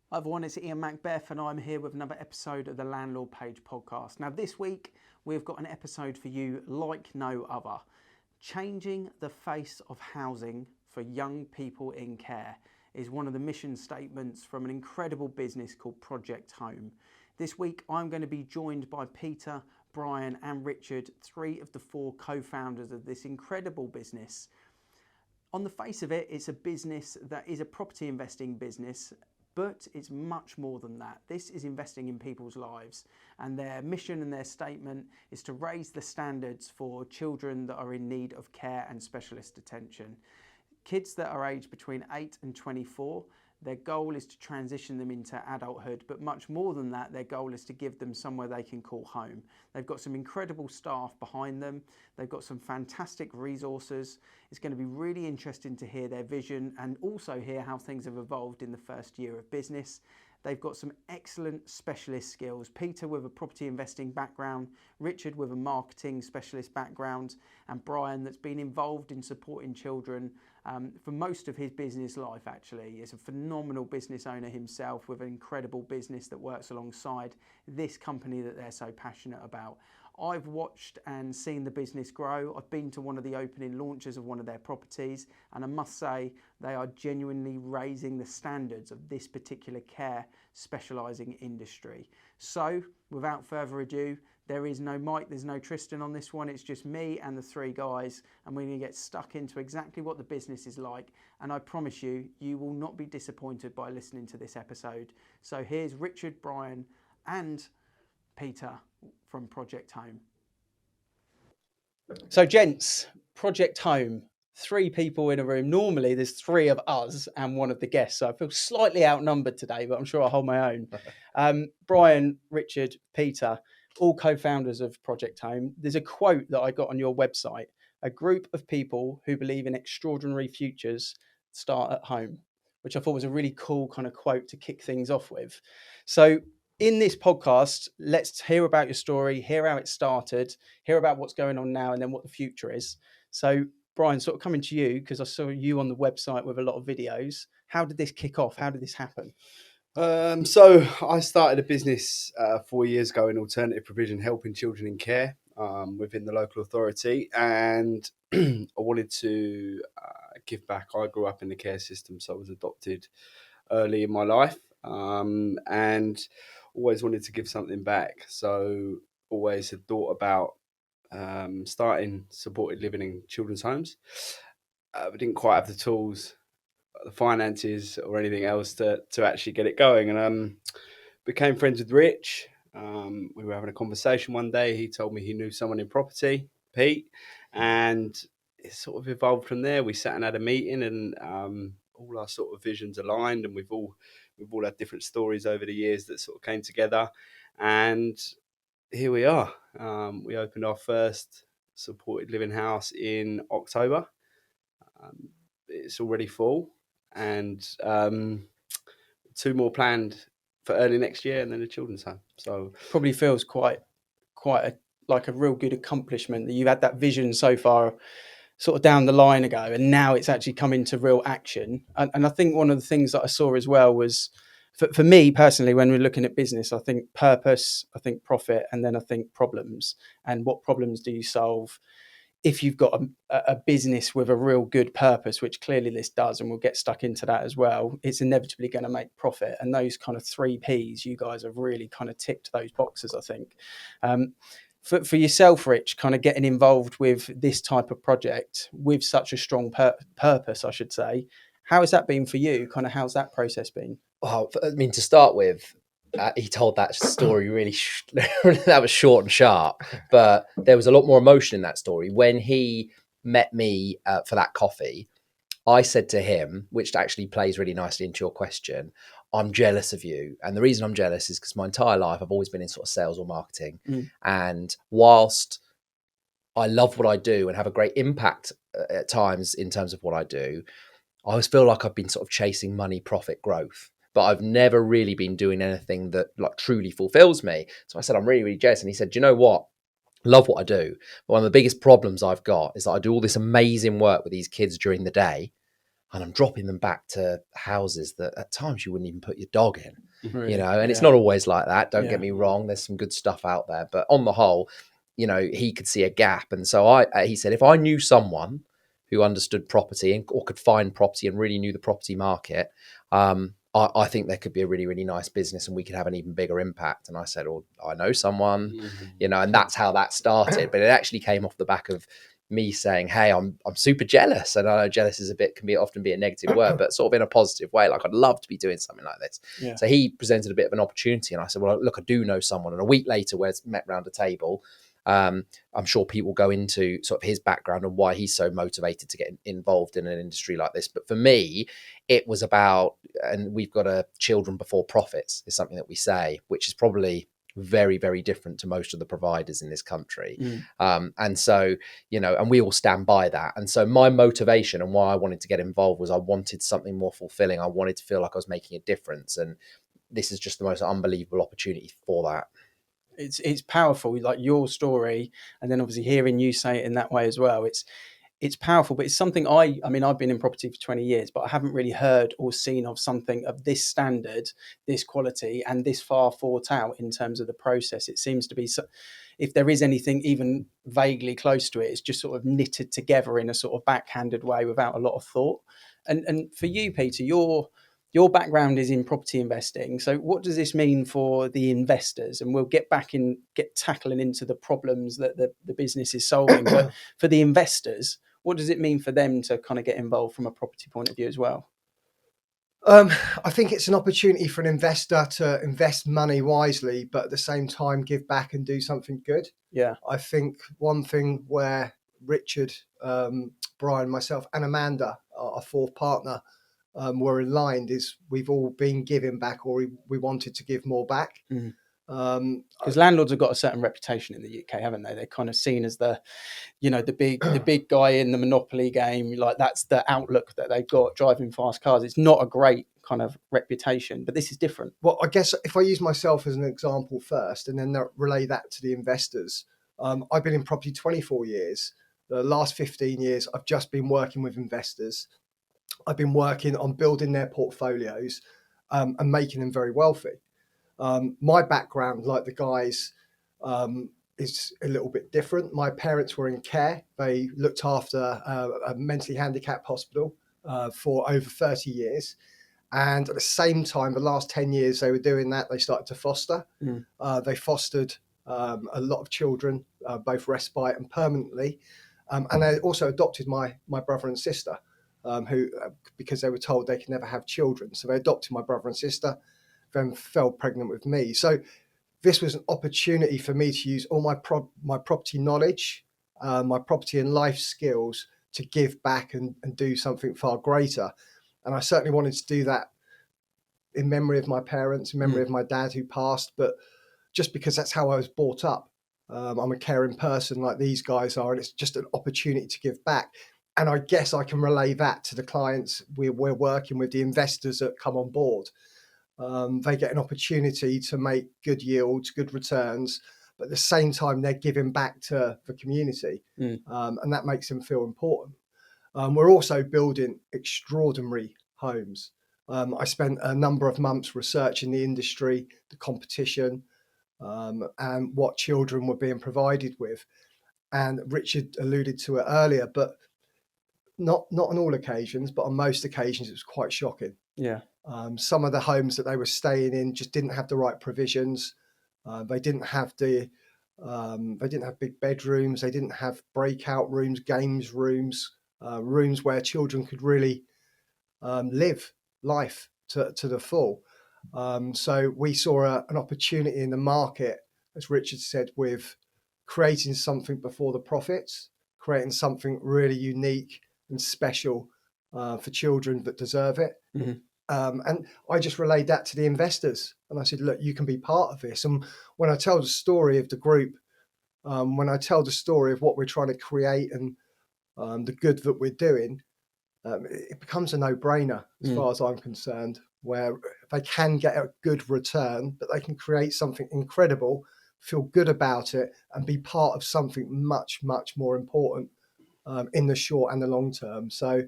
Hi everyone, it's Ian Macbeth and I'm here with another episode of the Landlord Page podcast. Now this week we've got an episode for you like no other. Changing the face of housing for young people in care is one of the mission statements from an incredible business called Project Home. This week I'm going to be joined by Peter, Brian and Richard, three of the four co-founders of this incredible business. On the face of it, it's a business that is a property investing business, but it's much more than that. This is investing in people's lives, and their mission and their statement is to raise the standards for children that are in need of care and specialist attention. Kids that are aged between 8 and 24, their goal is to transition them into adulthood, but much more than that, their goal is to give them somewhere they can call home. They've got some incredible staff behind them. They've got some fantastic resources. It's going to be really interesting to hear their vision and also hear how things have evolved in the first year of business. They've got some excellent specialist skills. Peter with a property investing background, Richard with a marketing specialist background, and Brian that's been involved in supporting children for most of his business life actually. He's a phenomenal business owner himself with an incredible business that works alongside this company that they're so passionate about. I've watched and seen the business grow. I've been to one of the opening launches of one of their properties, and I must say they are genuinely raising the standards of this particular care specialising industry. So without further ado, there is no Mike, there's no Tristan on this one. It's just me and the three guys, and we're going to get stuck into exactly what the business is like. And I promise you, you will not be disappointed by listening to this episode. So here's Richard, Brian, and Peter from Project Home. So, gents, Project Home, three people in a room. Normally, there's three of us and one of the guests. So I feel slightly outnumbered today, but I'm sure I'll hold my own. Brian, Richard, Peter, all co-founders of Project Home. There's a quote that I got on your website: "A group of people who believe in extraordinary futures start at home," which I thought was a really cool kind of quote to kick things off with. So in this podcast, let's hear about your story, hear how it started, hear about what's going on now, and then what the future is. So, Brian, sort of coming to you, because I saw you on the website with a lot of videos. How did this kick off? How did this happen? So I started a business 4 years ago in alternative provision, helping children in care within the local authority, and I wanted to give back. I grew up in the care system, so I was adopted early in my life, and always wanted to give something back. So always had thought about starting supported living in children's homes. We didn't quite have the tools, the finances or anything else to actually get it going, and became friends with Rich. We were having a conversation one day. He told me he knew someone in property, Pete, and it sort of evolved from there. We sat and had a meeting, and all our sort of visions aligned, and we've all had different stories over the years that sort of came together, and here we are. We opened our first supported living house in October. It's already full, and two more planned for early next year, and then a children's home. So Probably feels quite like a real good accomplishment that you've had that vision so far sort of down the line ago, and now it's actually come into real action. And I think one of the things that I saw as well was, for me personally, when we're looking at business, I think purpose, I think profit, and then I think problems. And what problems do you solve? If you've got a business with a real good purpose, which clearly this does, and we'll get stuck into that as well, it's inevitably going to make profit. And those kind of three Ps, you guys have really kind of ticked those boxes, I think. For yourself, Rich, kind of getting involved with this type of project with such a strong purpose, I should say, how has that been for you? Kind of how's that process been? Oh, I mean, to start with, he told that story really that was short and sharp, but there was a lot more emotion in that story. When he met me for that coffee, I said to him, which actually plays really nicely into your question, I'm jealous of you. And the reason I'm jealous is because my entire life I've always been in sort of sales or marketing. And whilst I love what I do and have a great impact at times in terms of what I do, I always feel like I've been sort of chasing money, profit, growth, but I've never really been doing anything that like truly fulfills me. So I said, I'm really, really jealous. And he said, do you know what? Love what I do. But one of the biggest problems I've got is that I do all this amazing work with these kids during the day, and I'm dropping them back to houses that at times you wouldn't even put your dog in, Really? you know, and it's Yeah. not always like that. Don't Yeah. get me wrong. There's some good stuff out there, but on the whole, you know, he could see a gap. And so he said, if I knew someone who understood property or could find property and really knew the property market, I think there could be a really, really nice business and we could have an even bigger impact. And I said, oh, I know someone, you know, and that's how that started. But it actually came off the back of me saying, hey, I'm super jealous. And I know jealous is often be a negative word, but sort of in a positive way. Like, I'd love to be doing something like this. Yeah. So he presented a bit of an opportunity and I said, well, look, I do know someone. And a week later, we're met round a table. I'm sure Pete will go into sort of his background and why he's so motivated to get involved in an industry like this. But for me, it was about, and we've got a children before profits is something that we say, which is probably very, very different to most of the providers in this country. And so, you know, and we all stand by that. And so my motivation and why I wanted to get involved was I wanted something more fulfilling. I wanted to feel like I was making a difference. And this is just the most unbelievable opportunity for that. It's powerful, like your story, and then obviously hearing you say it in that way as well. It's powerful, but it's something I mean, I've been in property for 20 years, but I haven't really heard or seen of something of this standard, this quality, and this far thought out in terms of the process. It seems to be, so, if there is anything even vaguely close to it, it's just sort of knitted together in a sort of backhanded way without a lot of thought. And for you, Peter, your background is in property investing. So what does this mean for the investors? And we'll get tackling into the problems that the business is solving. But for the investors, what does it mean for them to kind of get involved from a property point of view as well? I think it's an opportunity for an investor to invest money wisely, but at the same time give back and do something good. Yeah. I think one thing where Richard, Brian, myself and Amanda, our fourth partner, were aligned is we've all been giving back, or we wanted to give more back. Because landlords have got a certain reputation in the UK, haven't they? They're kind of seen as the big guy in the monopoly game. Like, that's the outlook that they've got, driving fast cars. It's not a great kind of reputation, but this is different. Well, I guess if I use myself as an example first and then relay that to the investors, I've been in property 24 years. The last 15 years, I've just been working with investors. I've been working on building their portfolios and making them very wealthy. My background, like the guys, is a little bit different. My parents were in care. They looked after a mentally handicapped hospital for over 30 years. And at the same time, the last 10 years they were doing that, they started to foster. They fostered a lot of children, both respite and permanently. And they also adopted my brother and sister, who, because they were told they could never have children. So they adopted my brother and sister, then fell pregnant with me. So this was an opportunity for me to use all my property knowledge, my property and life skills to give back and do something far greater. And I certainly wanted to do that in memory of my parents, in memory of my dad who passed, but just because that's how I was brought up. I'm a caring person like these guys are, and it's just an opportunity to give back. And I guess I can relay that to the clients we're working with, the investors that come on board. They get an opportunity to make good yields, good returns, but at the same time, they're giving back to the community. And that makes them feel important. We're also building extraordinary homes. I spent a number of months researching the industry, the competition, and what children were being provided with. And Richard alluded to it earlier, but not on all occasions, but on most occasions, it was quite shocking. Yeah. Some of the homes that they were staying in just didn't have the right provisions. They didn't have big bedrooms. They didn't have breakout rooms, games rooms, rooms where children could really live life to the full. So we saw an opportunity in the market, as Richard said, with creating something before the profits, creating something really unique and special for children that deserve it. And I just relayed that to the investors. And I said, look, you can be part of this. And when I tell the story of the group, when I tell the story of what we're trying to create and the good that we're doing, it becomes a no-brainer as far as I'm concerned, where they can get a good return, but they can create something incredible, feel good about it, and be part of something much, much more important in the short and the long term. So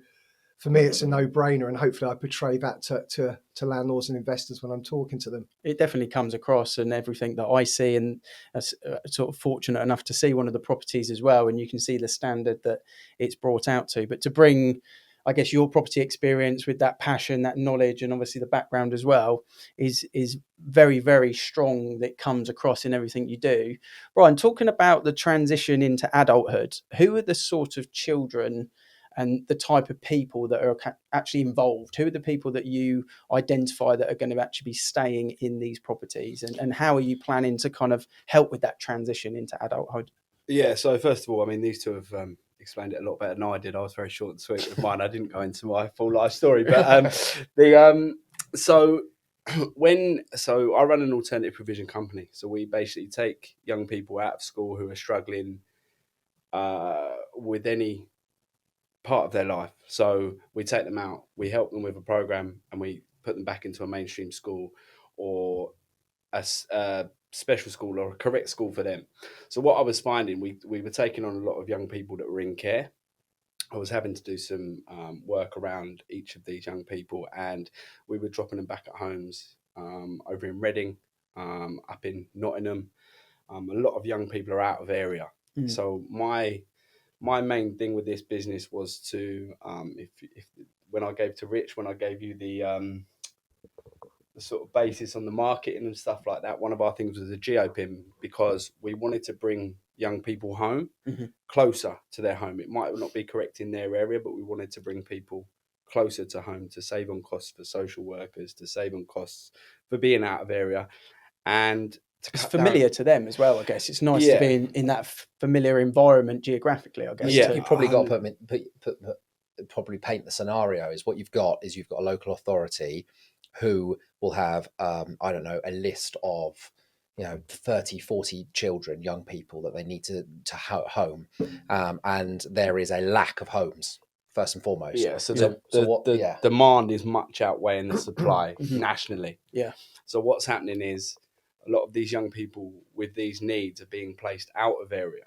for me, it's a no-brainer, and hopefully I portray that to landlords and investors when I'm talking to them. It definitely comes across, and everything that I see, and sort of fortunate enough to see one of the properties as well, and you can see the standard that it's brought out to. But to bring, I guess, your property experience with that passion, that knowledge, and obviously the background as well is very, very strong. That comes across in everything you do. Brian, talking about the transition into adulthood, who are the sort of children and the type of people that are actually involved? Who are the people that you identify that are going to actually be staying in these properties, and how are you planning to kind of help with that transition into adulthood? Yeah, so first of all, I mean, these two have explained it a lot better than I did. I was very short and sweet with mine. I didn't go into my full life story, but so I run an alternative provision company. So we basically take young people out of school who are struggling with any part of their life. So we take them out, we help them with a program, and we put them back into a mainstream school or a special school or a correct school for them. So what I was finding, we were taking on a lot of young people that were in care. I was having to do some work around each of these young people, and we were dropping them back at homes over in Reading, up in Nottingham. A lot of young people are out of area. So my main thing with this business was to if when I gave you the sort of basis on the marketing and stuff like that, one of our things was a geopin, because we wanted to bring young people home closer to their home. It might not be correct in their area, but we wanted to bring people closer to home to save on costs for social workers, to save on costs for being out of area, and it's familiar to them as well. I guess it's nice to be in that familiar environment geographically, I guess. You probably got to probably paint the scenario. Is what you've got a local authority who will have I don't know, a list of 30, 40 children, young people that they need to home, and there is a lack of homes first and foremost. So the demand is much outweighing the supply nationally. So what's happening is a lot of these young people with these needs are being placed out of area,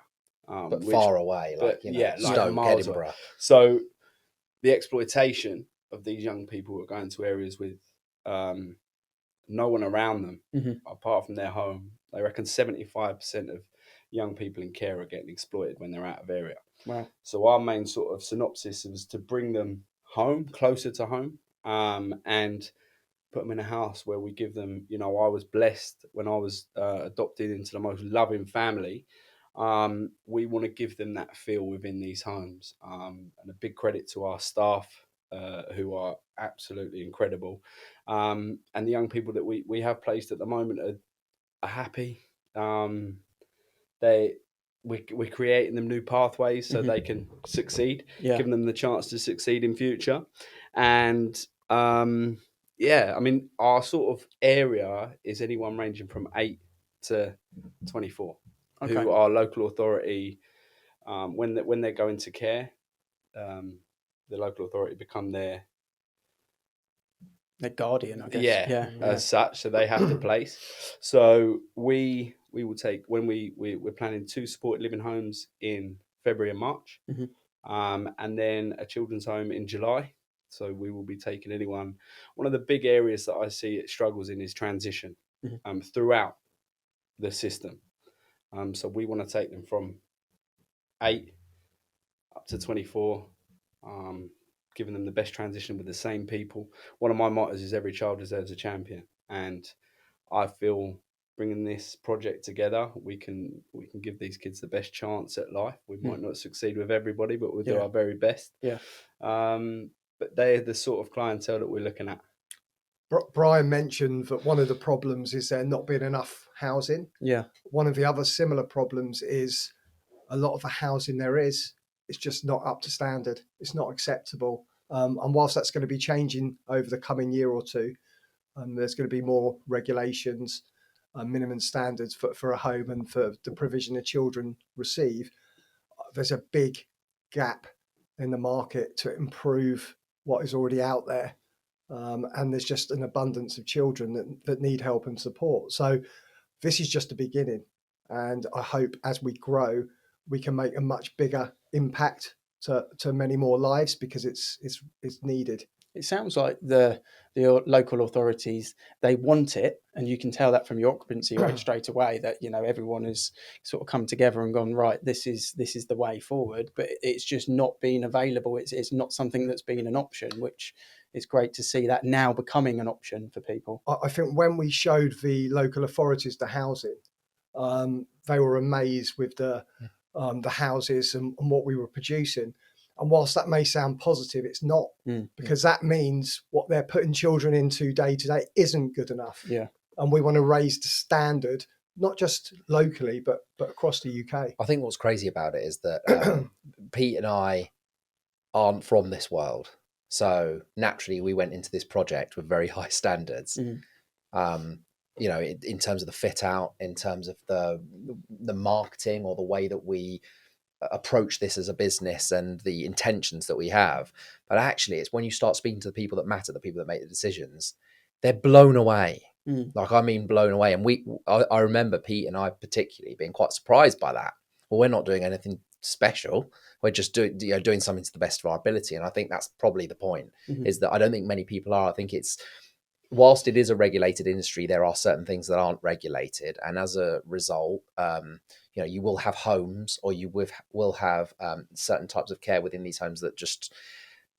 but far away, like Stoke, Edinburgh. Away. So the exploitation of these young people who are going to areas with no one around them apart from their home. They reckon 75% of young people in care are getting exploited when they're out of area. Wow. So our main sort of synopsis was to bring them home, closer to home, and put them in a house where we give them, I was blessed when I was adopted into the most loving family. We want to give them that feel within these homes. And a big credit to our staff, who are absolutely incredible. And the young people that we have placed at the moment are happy. We're creating them new pathways so they can succeed, giving them the chance to succeed in future. And I mean, our sort of area is anyone ranging from 8 to 24, who are local authority. When they go into care, the local authority become their guardian, I guess. As such, so they have to place. So we will take, when we're planning 2 supported living homes in February and March, and then a children's home in July. So we will be taking anyone. One of the big areas that I see it struggles in is transition throughout the system. So we want to take them from 8 up to 24, giving them the best transition with the same people. One of my mottos is every child deserves a champion. And I feel bringing this project together, we can give these kids the best chance at life. We might not succeed with everybody, but we'll do our very best. But they're the sort of clientele that we're looking at. Brian mentioned that one of the problems is there not being enough housing. One of the other similar problems is a lot of the housing there is, it's just not up to standard. It's not acceptable. And whilst that's going to be changing over the coming year or two, there's going to be more regulations, minimum standards for a home and for the provision that children receive. There's a big gap in the market to improve what is already out there. And there's just an abundance of children that need help and support. So this is just the beginning. And I hope as we grow, we can make a much bigger impact to many more lives, because it's needed. It sounds like the local authorities, they want it, and you can tell that from your occupancy rate straight away, that everyone has sort of come together and gone, right, this is the way forward. But it's just not been available. It's not something that's been an option, which is great to see that now becoming an option for people. I think when we showed the local authorities the housing, they were amazed with the houses and what we were producing. And whilst that may sound positive, it's not, because that means what they're putting children into day to day isn't good enough. Yeah. And we want to raise the standard, not just locally, but across the UK. I think what's crazy about it is that Pete and I aren't from this world. So naturally, we went into this project with very high standards. In terms of the fit out, in terms of the marketing, or the way that we approach this as a business and the intentions that we have. But actually, it's when you start speaking to the people that matter, the people that make the decisions, they're blown away. Like, I mean, blown away. And I remember Pete and I particularly being quite surprised by that. Well, we're not doing anything special. We're just doing something to the best of our ability. And I think that's probably the point, is that I don't think many people are. I think whilst it is a regulated industry, there are certain things that aren't regulated. And as a result, you will have homes, or you will have certain types of care within these homes that just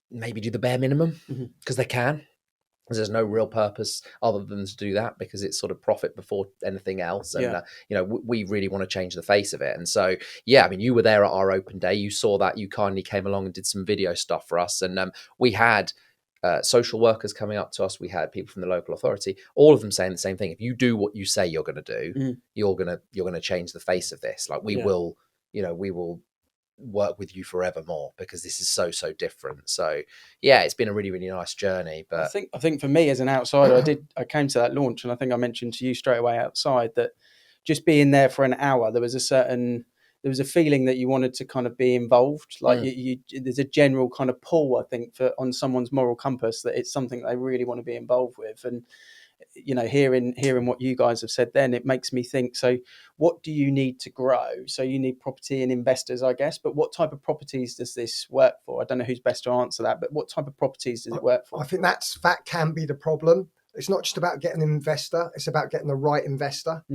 maybe do the bare minimum because they can. Because there's no real purpose other than to do that, because it's sort of profit before anything else. And, we really want to change the face of it. And so, you were there at our open day. You saw that. You kindly came along and did some video stuff for us. And we had social workers coming up to us. We had people from the local authority, all of them saying the same thing. If you do what you say you're going to do, you're going to change the face of this. Like, we will work with you forevermore, because this is so different. So it's been a really, really nice journey. But I think for me as an outsider, I came to that launch, and I think I mentioned to you straight away outside that just being there for an hour, there was a feeling that you wanted to kind of be involved. Like there's a general kind of pull, I think, on someone's moral compass, that it's something they really want to be involved with. And hearing what you guys have said, then it makes me think, so what do you need to grow? So you need property and investors, I guess, but what type of properties does this work for? I don't know who's best to answer that, but what type of properties does it work for? I think that can be the problem. It's not just about getting an investor, it's about getting the right investor.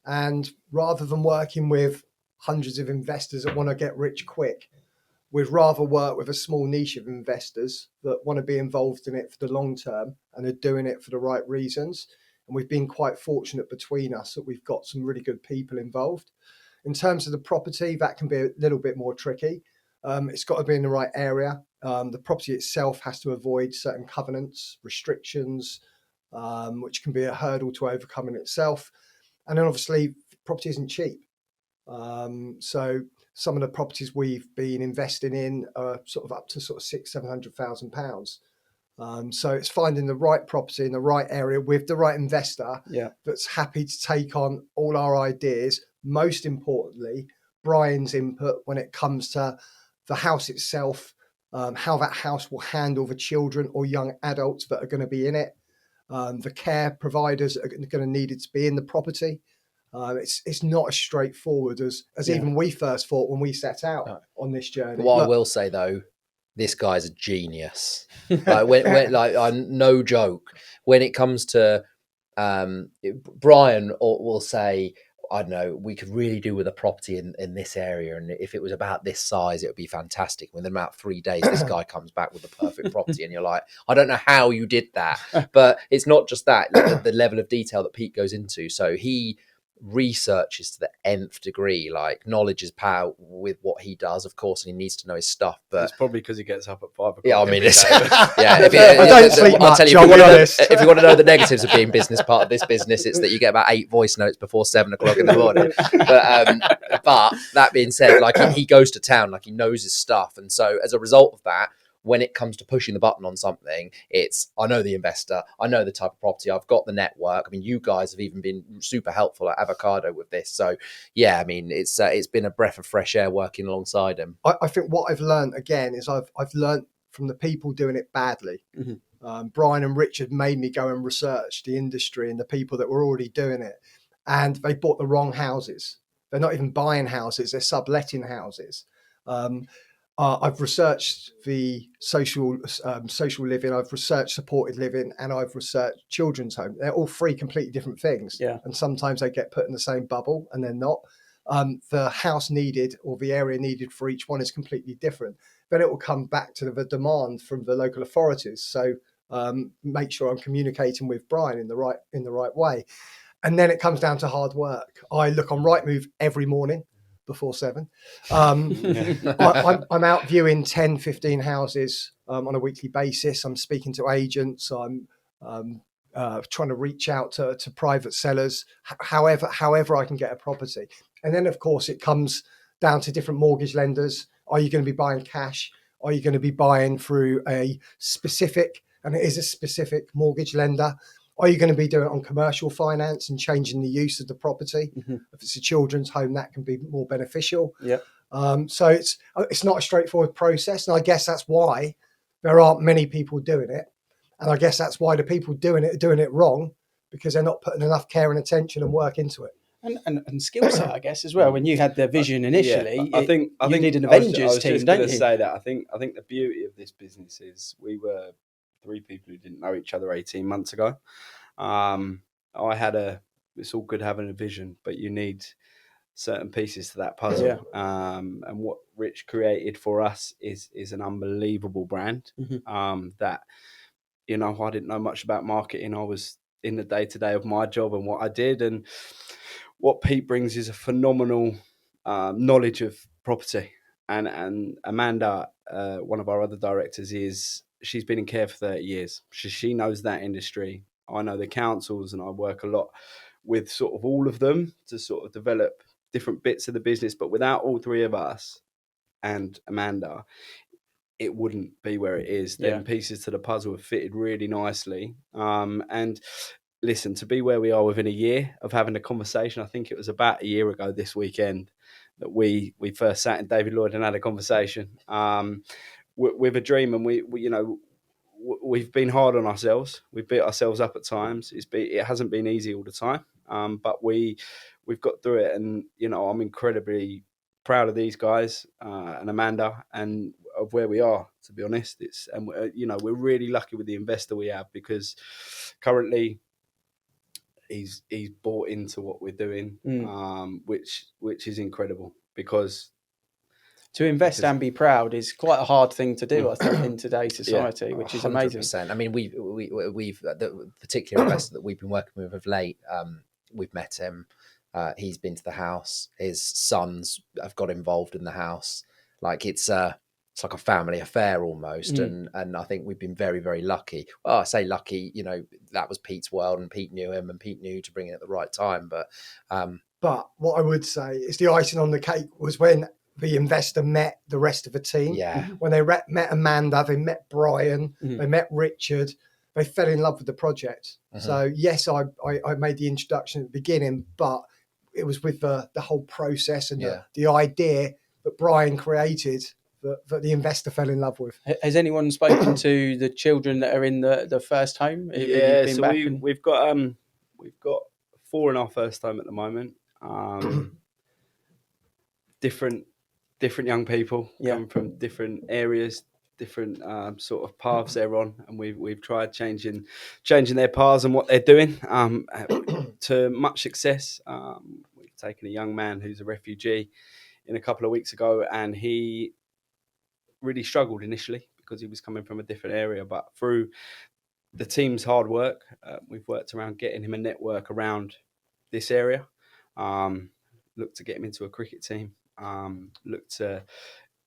And rather than working with hundreds of investors that want to get rich quick, we'd rather work with a small niche of investors that want to be involved in it for the long term and are doing it for the right reasons. And we've been quite fortunate between us that we've got some really good people involved. In terms of the property, that can be a little bit more tricky. It's got to be in the right area. The property itself has to avoid certain covenants, restrictions, which can be a hurdle to overcome in itself. And then obviously, property isn't cheap. So some of the properties we've been investing in are sort of up to sort of £600,000-700,000. So it's finding the right property in the right area with the right investor that's happy to take on all our ideas. Most importantly, Brian's input when it comes to the house itself, how that house will handle the children or young adults that are going to be in it, the care providers that are going to need it to be in the property. It's not as straightforward as even we first thought when we set out on this journey. What I will say though, this guy's a genius. Like, no joke. When it comes to Brian will say, I don't know, we could really do with a property in this area, and if it was about this size, it would be fantastic. Within about 3 days, this guy comes back with the perfect property, and you're like, I don't know how you did that. But it's not just that, the level of detail that Pete goes into. So he researches to the nth degree. Like, knowledge is power with what he does, of course, and he needs to know his stuff. But it's probably because he gets up at 5 o'clock. Yeah, I mean, it's I don't sleep much, if you want to know the negatives of being business part of this business, it's that you get about 8 voice notes before 7 o'clock in the morning. But that being said, like, he goes to town, like, he knows his stuff, and so as a result of that, when it comes to pushing the button on something, it's, I know the investor, I know the type of property, I've got the network. I mean, you guys have even been super helpful at Avocado with this. So yeah, I mean, it's been a breath of fresh air working alongside him. I think what I've learned again is I've learned from the people doing it badly. Brian and Richard made me go and research the industry and the people that were already doing it, and they bought the wrong houses. They're not even buying houses; they're subletting houses. I've researched the social living, I've researched supported living, and I've researched children's home. They're all three completely different things. Yeah. And sometimes they get put in the same bubble and they're not. The house needed or the area needed for each one is completely different. Then it will come back to the demand from the local authorities. So make sure I'm communicating with Brian in the right way. And then it comes down to hard work. I look on Rightmove every morning before 7. I'm out viewing 10, 15 houses on a weekly basis. I'm speaking to agents. I'm trying to reach out to private sellers, however I can get a property. And then, of course, it comes down to different mortgage lenders. Are you going to be buying cash? Are you going to be buying through a specific, and it is a specific mortgage lender? Are you going to be doing it on commercial finance and changing the use of the property? Mm-hmm. If it's a children's home, that can be more beneficial. Yeah. So it's not a straightforward process. And I guess that's why there aren't many people doing it. And I guess that's why the people doing it are doing it wrong, because they're not putting enough care and attention and work into it. And skill set, I guess, as well. When you had the vision initially, I think you need an Avengers team, just don't you? Say that. I think the beauty of this business is we were 3 people who didn't know each other 18 months ago. It's all good having a vision, but you need certain pieces to that puzzle. Yeah. And what Rich created for us is an unbelievable brand. Mm-hmm. That, I didn't know much about marketing. I was in the day-to-day of my job and what I did. And what Pete brings is a phenomenal knowledge of property. And Amanda, one of our other directors, she's been in care for 30 years. She knows that industry. I know the councils, and I work a lot with sort of all of them to sort of develop different bits of the business. But without all three of us and Amanda, it wouldn't be where it is. Then pieces to the puzzle have fitted really nicely. And listen, to be where we are within a year of having a conversation, I think it was about a year ago this weekend that we first sat in David Lloyd and had a conversation with a dream. And we've been hard on ourselves. We've beat ourselves up at times. It hasn't been easy all the time, but we've got through it. And I'm incredibly proud of these guys and Amanda and of where we are. To be honest, we're really lucky with the investor we have, because currently he's bought into what we're doing, which is incredible, because to invest and be proud is quite a hard thing to do, I think, in today's society, which is amazing. 100%. I mean, we've the particular investor that we've been working with of late. We've met him. He's been to the house. His sons have got involved in the house. Like it's like a family affair almost. And I think we've been very, very lucky. Well, I say lucky, that was Pete's world, and Pete knew him, and Pete knew to bring it at the right time. But what I would say is the icing on the cake was when the investor met the rest of the team. Yeah. When they met Amanda, they met Brian, they met Richard, they fell in love with the project. So yes, I made the introduction at the beginning, but it was with the whole process and the idea that Brian created that the investor fell in love with. Has anyone spoken to the children that are in the first home? Yeah, so we've got 4 in our first home at the moment. Different young people coming from different areas, different sort of paths they're on, and we've tried changing their paths and what they're doing to much success. We've taken a young man who's a refugee in a couple of weeks ago, and he really struggled initially because he was coming from a different area, but through the team's hard work, we've worked around getting him a network around this area. Looked to get him into a cricket team. Looked to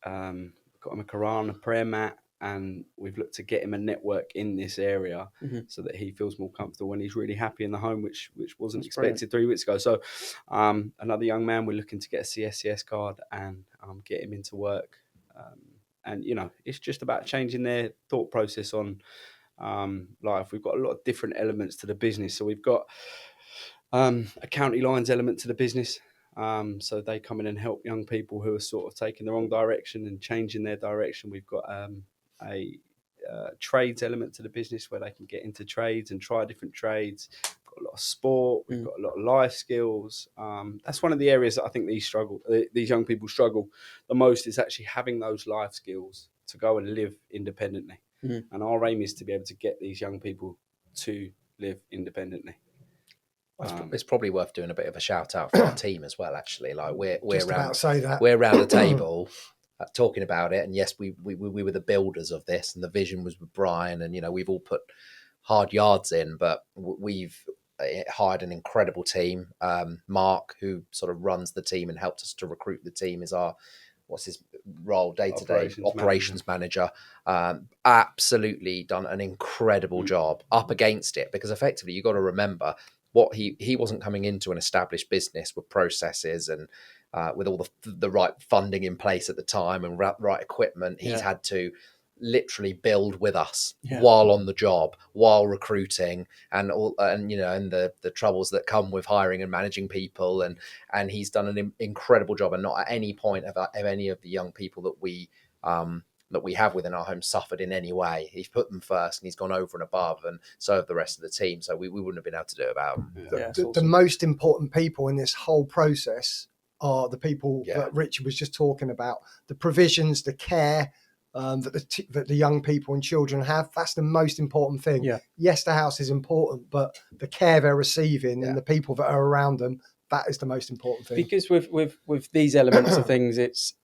got him a Quran, a prayer mat, and we've looked to get him a network in this area so that he feels more comfortable and he's really happy in the home, which wasn't expected 3 weeks ago. So another young man, we're looking to get a CSCS card and get him into work. And it's just about changing their thought process on life. We've got a lot of different elements to the business. So we've got a county lines element to the business. So they come in and help young people who are sort of taking the wrong direction and changing their direction. We've got a trades element to the business where they can get into trades and try different trades. We've got a lot of sport, we've got a lot of life skills. That's one of the areas that I think these young people struggle the most, is actually having those life skills to go and live independently. And our aim is to be able to get these young people to live independently. It's probably worth doing a bit of a shout out for our team as well. Actually, like we're Just around, about to say that. we're around the table talking about it. And yes, we were the builders of this, and the vision was with Brian. And we've all put hard yards in, but we've hired an incredible team. Mark, who sort of runs the team and helped us to recruit the team, is our what's his role day-to-day operations manager. Absolutely done an incredible job up against it, because effectively you've got to remember what he wasn't coming into an established business with processes and with all the right funding in place at the time and right equipment. He's had to literally build with us while on the job, while recruiting, and the troubles that come with hiring and managing people, and he's done an incredible job. And not at any point have any of the young people that we have within our home suffered in any way. He's put them first, and he's gone over and above, and so have the rest of the team. So we wouldn't have been able to do it without him. The most important people in this whole process are the people that Richard was just talking about. The provisions, the care that the young people and children have, that's the most important thing. Yes, the house is important, but the care they're receiving and the people that are around them, that is the most important thing. Because with these elements of things, it's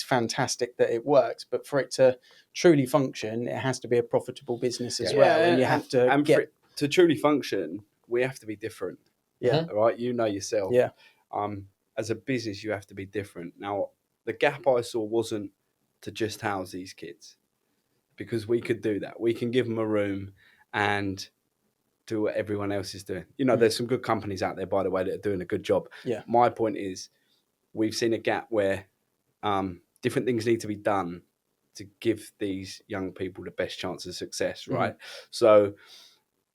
fantastic that it works, but for it to truly function, it has to be a profitable business as well. And you have to for it to truly function, we have to be different. Right, yourself. As a business, you have to be different. Now, the gap I saw wasn't to just house these kids, because we could do that. We can give them a room and do what everyone else is doing. There's some good companies out there, by the way, that are doing a good job. My point is, we've seen a gap where different things need to be done to give these young people the best chance of success, right? So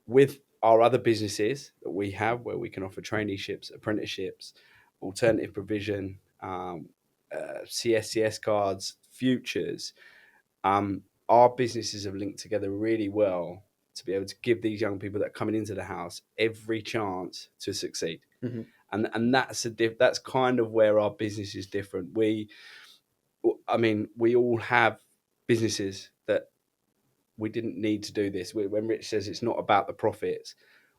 with our other businesses that we have, where we can offer traineeships, apprenticeships, alternative provision, CSCS cards, futures, our businesses have linked together really well to be able to give these young people that are coming into the house every chance to succeed. And that's kind of where our business is different. We all have businesses that we didn't need to do this. When Rich says it's not about the profits,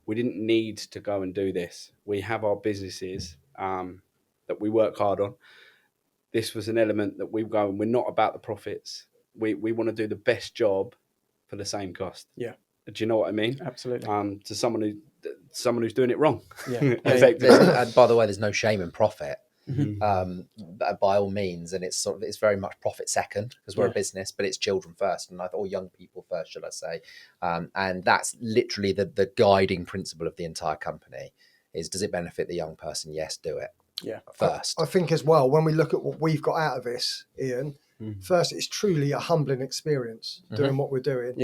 we didn't need to go and do this. We have our businesses that we work hard on. This was an element that we go, and we're not about the profits. We want to do the best job for the same cost. Do you know what I mean? Absolutely. To someone who's doing it wrong. And by the way, there's no shame in profit. By all means, and it's very much profit second, because we're a business, but it's children first, or young people first, should I say? And that's literally the guiding principle of the entire company. Is, does it benefit the young person? Yes, do it. First. I think as well, when we look at what we've got out of this, Ian, first, it's truly a humbling experience doing what we're doing.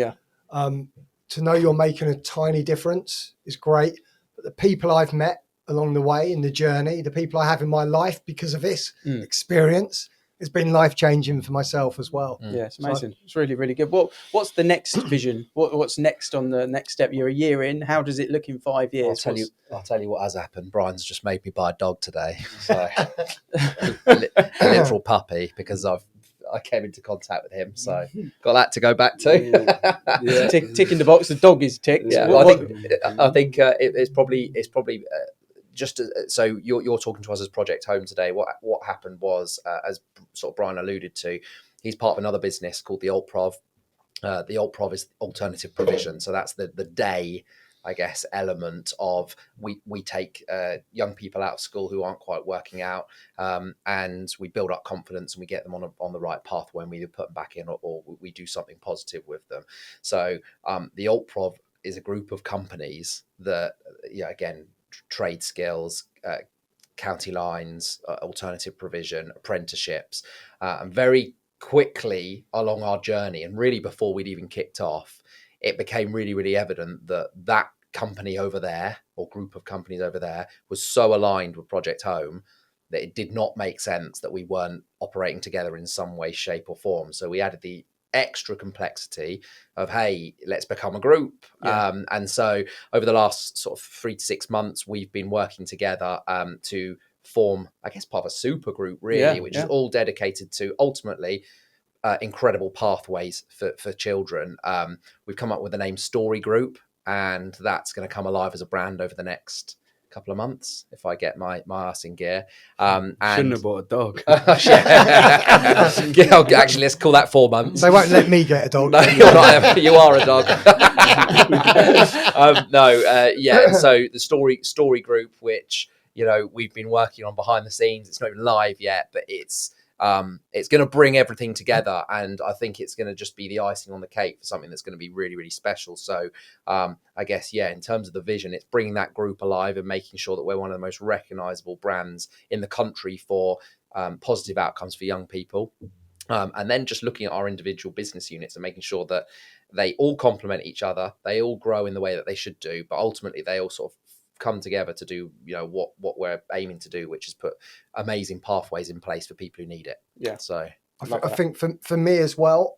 To know you're making a tiny difference is great, but the people I've met along the way in the journey, the people I have in my life because of this experience, it's been life-changing for myself as well. It's amazing. It's really, really good. What's the next vision? What's next on the next step? You're a year in. How does it look in 5 years? I'll tell you what has happened. Brian's just made me buy a dog today. So a literal puppy, because I came into contact with him, so got that to go back to. Tick in the box. The dog is ticked. I think it's probably just so you're talking to us as Project Home today. What happened was, as sort of Brian alluded to, he's part of another business called the Altprov. The Altprov is alternative provision, so that's the day, I guess, element of we take young people out of school who aren't quite working out, and we build up confidence, and we get them on the right path when we put them back in, or we do something positive with them. So the Altprov is a group of companies that, again, trade skills, county lines, alternative provision, apprenticeships, and very quickly along our journey, and really before we'd even kicked off, it became really, really evident that company over there, or group of companies over there, was so aligned with Project Home that it did not make sense that we weren't operating together in some way, shape or form. So we added the extra complexity of, hey, let's become a group. Yeah. And so over the last sort of 3 to 6 months, we've been working together to form, I guess, part of a super group, really, which is all dedicated to ultimately incredible pathways for children. We've come up with the name Story Group, and that's going to come alive as a brand over the next couple of months if I get my ass in gear. And Shouldn't have bought a dog. Actually, let's call that 4 months. They won't let me get a dog. No, you're not. You are a dog. And so the story group, which we've been working on behind the scenes, it's not even live yet, but it's going to bring everything together, and I think it's going to just be the icing on the cake for something that's going to be really, really special. So I guess, in terms of the vision, it's bringing that group alive and making sure that we're one of the most recognizable brands in the country for positive outcomes for young people. And then just looking at our individual business units and making sure that they all complement each other, they all grow in the way that they should do, but ultimately they all sort of come together to do what we're aiming to do, which is put amazing pathways in place for people who need it. So I think for me as well,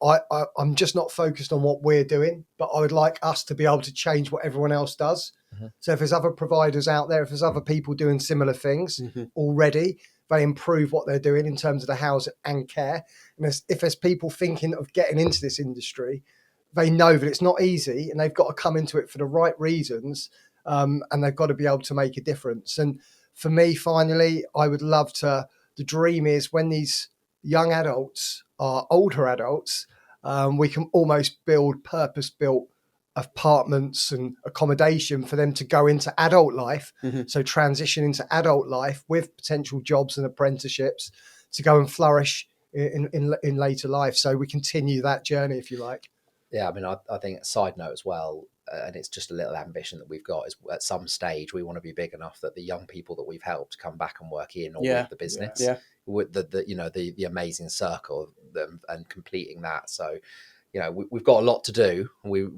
I'm just not focused on what we're doing, but I would like us to be able to change what everyone else does. So if there's other providers out there, if there's other people doing similar things already, they improve what they're doing in terms of the housing and care. And if there's people thinking of getting into this industry, they know that it's not easy and they've got to come into it for the right reasons. And they've got to be able to make a difference. And for me, finally, I would love to, the dream is when these young adults are older adults, we can almost build purpose-built apartments and accommodation for them to go into adult life. So transition into adult life with potential jobs and apprenticeships to go and flourish in later life. So we continue that journey, if you like. Yeah, I mean, I think a side note as well, and it's just a little ambition that we've got, is at some stage we want to be big enough that the young people that we've helped come back and work in or with the business, with the amazing circle of them and completing that. So, we've got a lot to do. We're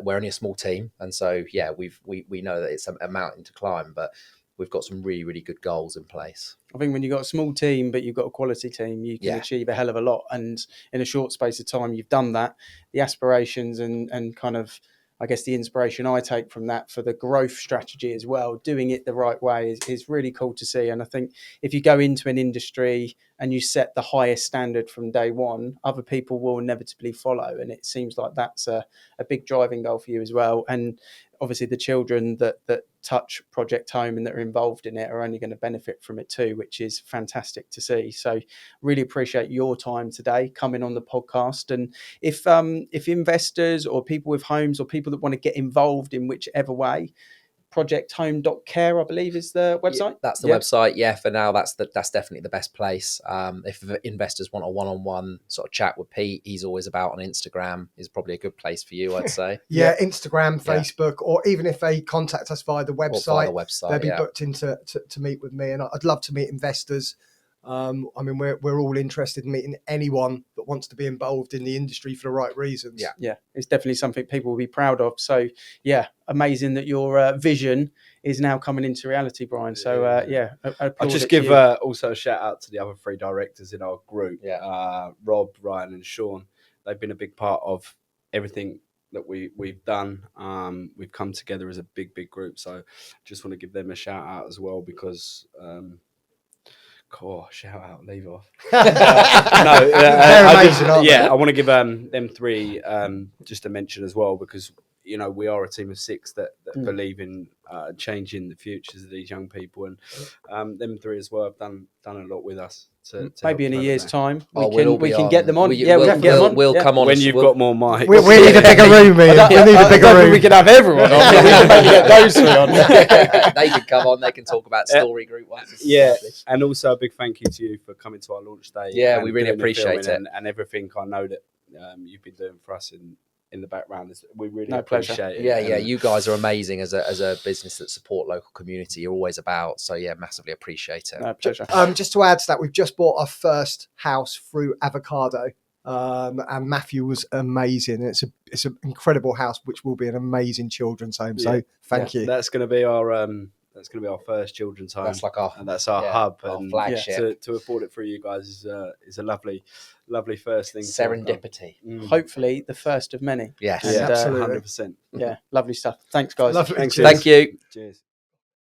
only a small team, and so we know that it's a mountain to climb, but we've got some really, really good goals in place. I think when you've got a small team, but you've got a quality team, you can achieve a hell of a lot. And in a short space of time, you've done that. The aspirations and kind of, I guess, the inspiration I take from that for the growth strategy as well, doing it the right way is really cool to see. And I think if you go into an industry and you set the highest standard from day one, other people will inevitably follow. And it seems like that's a big driving goal for you as well. And obviously the children that touch Project Home and that are involved in it are only going to benefit from it too, which is fantastic to see. So really appreciate your time today coming on the podcast. And if investors or people with homes or people that want to get involved in whichever way, projecthome.care, I believe, is the website. Yeah, that's the website. For now, that's definitely the best place. If investors want a one-on-one sort of chat with Pete, he's always about on Instagram, is probably a good place for you, I'd say. Instagram, Facebook, or even if they contact us via the website, they'll be booked in to meet with me. And I'd love to meet investors. I mean, we're all interested in meeting anyone that wants to be involved in the industry for the right reasons. Yeah, it's definitely something people will be proud of. So, amazing that your vision is now coming into reality, Brian. So, I'll just give also a shout out to the other 3 directors in our group, Rob, Ryan, and Sean. They've been a big part of everything that we've done. We've come together as a big group. So, just want to give them a shout out as well because. Shout out, leave off. I want to give them 3 just a mention as well because we are a team of 6 that believe in changing the futures of these young people, and them 3 as well have done a lot with us. To maybe in a year's time we can get them on. We'll come on when you've got more mics. We need a bigger room, Ian. We need a bigger room. We can have everyone on. We can maybe get those 3 on. They can come on. They can talk about Story Group once. And also a big thank you to you for coming to our launch day. Yeah, we really appreciate it and everything. I know that you've been doing for us in the background. We really appreciate it. Yeah, you guys are amazing as a business that support local community. You're always about. So massively appreciate it. No, pleasure. Just to add to that, we've just bought our first house through Avocado. And Matthew was amazing. It's an incredible house, which will be an amazing children's home. So thank you. That's going to be our It's going to be our first children's home. That's like our hub, our and flagship. to afford it for you guys is a lovely first thing. Serendipity. Hopefully the first of many. Yes. And, absolutely. 100%. Yeah, lovely stuff. Thanks, guys. Lovely. Thanks, Cheers. Thank you. Cheers.